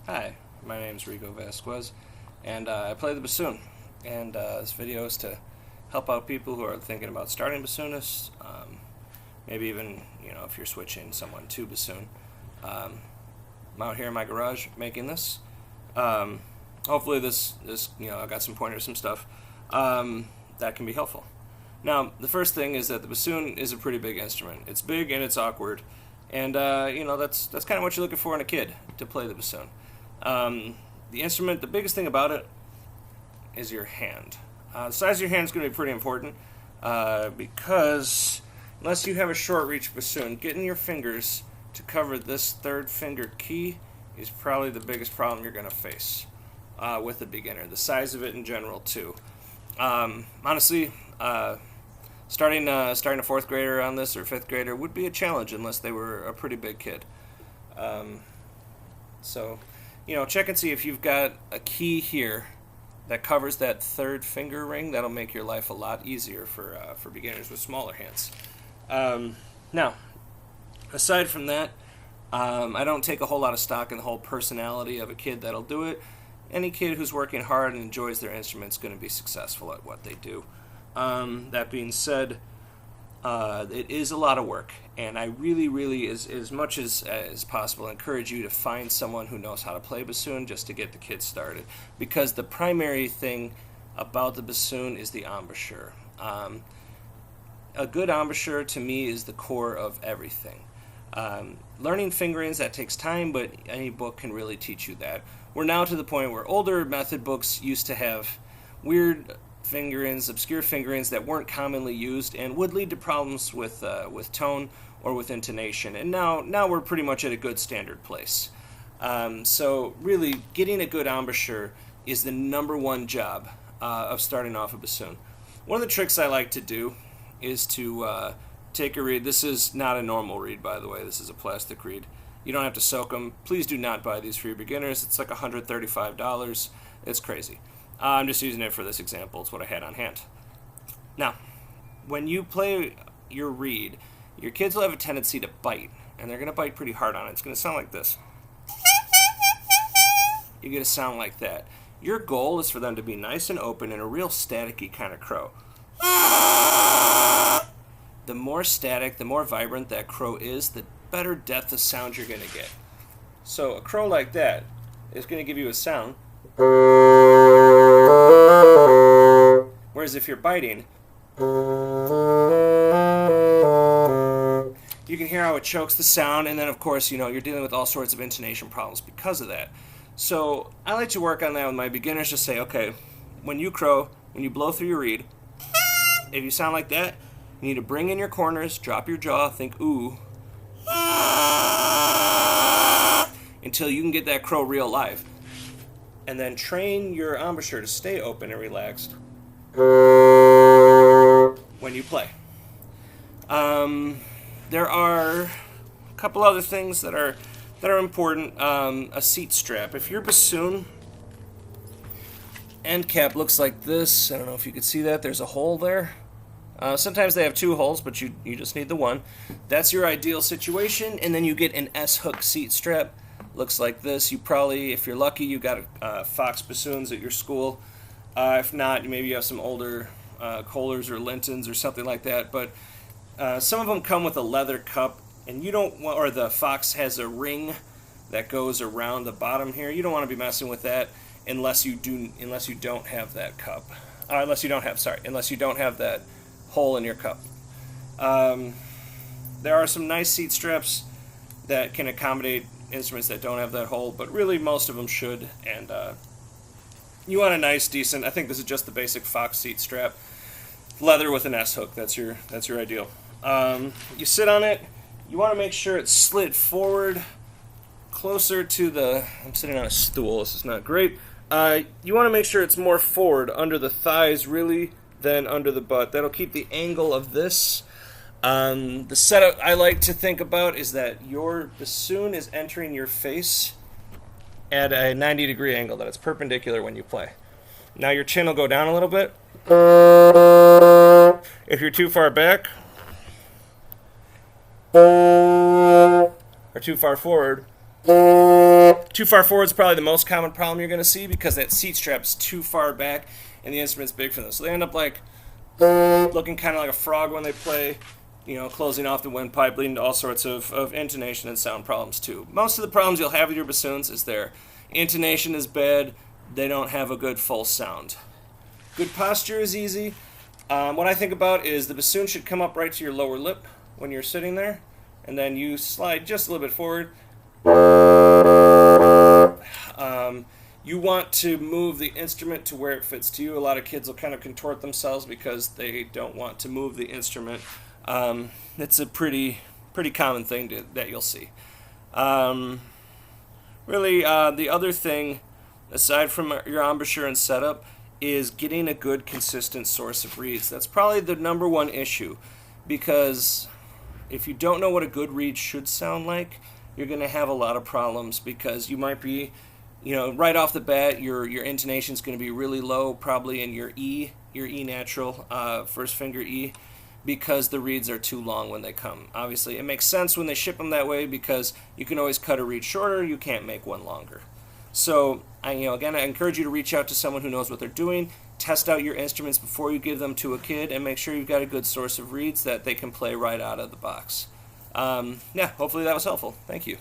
Hi, my name is Rico Vazquez, and I play the bassoon. And this video is to help out people who are thinking about starting bassoonists, maybe even if you're switching someone to bassoon. I'm out here in my garage making this. Hopefully, this I got some pointers, some stuff that can be helpful. Now, the first thing is that the bassoon is a pretty big instrument. It's big and it's awkward, and that's kind of what you're looking for in a kid to play the bassoon. The instrument, the biggest thing about it is your hand. The size of your hand is going to be pretty important because unless you have a short reach bassoon, getting your fingers to cover this third finger key is probably the biggest problem you're going to face with a beginner. The size of it in general too. Honestly, starting a fourth grader on this or fifth grader would be a challenge unless they were a pretty big kid. So check and see if you've got a key here that covers that third finger ring. That'll make your life a lot easier for beginners with smaller hands. Now, aside from that, I don't take a whole lot of stock in the whole personality of a kid that'll do it. Any kid who's working hard and enjoys their instrument is going to be successful at what they do. That being said, it is a lot of work, and I really, as much as possible, encourage you to find someone who knows how to play bassoon just to get the kids started, because the primary thing about the bassoon is the embouchure. A good embouchure, to me, is the core of everything. Learning fingerings, that takes time, but any book can really teach you that. We're now to the point where older method books used to have weird fingerings, obscure fingerings that weren't commonly used and would lead to problems with tone or with intonation. And now we're pretty much at a good standard place. So really, getting a good embouchure is the number one job of starting off a bassoon. One of the tricks I like to do is to take a reed. This is not a normal reed, by the way. This is a plastic reed. You don't have to soak them. Please do not buy these for your beginners. It's like $135. It's crazy. I'm just using it for this example. It's what I had on hand. Now, when you play your reed, your kids will have a tendency to bite, and they're going to bite pretty hard on it. It's going to sound like this. You get a sound like that. Your goal is for them to be nice and open and a real staticky kind of crow. The more static, the more vibrant that crow is, the better depth of sound you're going to get. So a crow like that is going to give you a sound. Whereas if you're biting, you can hear how it chokes the sound, and then of course, you're dealing with all sorts of intonation problems because of that. So I like to work on that with my beginners, just say, okay, when you crow, when you blow through your reed, if you sound like that, you need to bring in your corners, drop your jaw, think ooh, until you can get that crow real live. And then train your embouchure to stay open and relaxed when you play. There are a couple other things that are important. A seat strap. If your bassoon end cap looks like this, I don't know if you can see that. There's a hole there. Sometimes they have two holes, but you just need the one. That's your ideal situation. And then you get an S-hook seat strap. Looks like this. You probably, if you're lucky, you got Fox bassoons at your school. If not, maybe you have some older Kohlers or Lintons or something like that. But some of them come with a leather cup, and you don't want, or the Fox has a ring that goes around the bottom here. You don't want to be messing with that unless you don't have that cup. Unless you don't have that hole in your cup. There are some nice seat straps that can accommodate instruments that don't have that hole, but really most of them should. And you want a nice, decent, I think this is just the basic Fox seat strap, leather with an S-hook. That's your ideal. You sit on it. You want to make sure it's slid forward, closer to the. I'm sitting on a stool. This is not great. You want to make sure it's more forward under the thighs, really, than under the butt. That'll keep the angle of this. The setup I like to think about is that your bassoon is entering your face at a 90-degree angle, that it's perpendicular when you play. Now your chin will go down a little bit. If you're too far back or too far forward, Too far forward is probably the most common problem you're going to see because that seat strap is too far back and the instrument's big for them. So they end up like looking kind of like a frog when they play, closing off the windpipe, leading to all sorts of intonation and sound problems too. Most of the problems you'll have with your bassoons is their intonation is bad, they don't have a good full sound. Good posture is easy. What I think about is the bassoon should come up right to your lower lip when you're sitting there, and then you slide just a little bit forward. You want to move the instrument to where it fits to you. A lot of kids will kind of contort themselves because they don't want to move the instrument. It's a pretty common thing that you'll see. Really, the other thing, aside from your embouchure and setup, is getting a good, consistent source of reeds. That's probably the number one issue, because if you don't know what a good reed should sound like, you're going to have a lot of problems, because you might be, right off the bat, your intonation is going to be really low, probably in your E natural, first finger E, because the reeds are too long when they come. Obviously, it makes sense when they ship them that way, because you can always cut a reed shorter, you can't make one longer. So, again, I encourage you to reach out to someone who knows what they're doing, test out your instruments before you give them to a kid, and make sure you've got a good source of reeds that they can play right out of the box. Hopefully that was helpful. Thank you.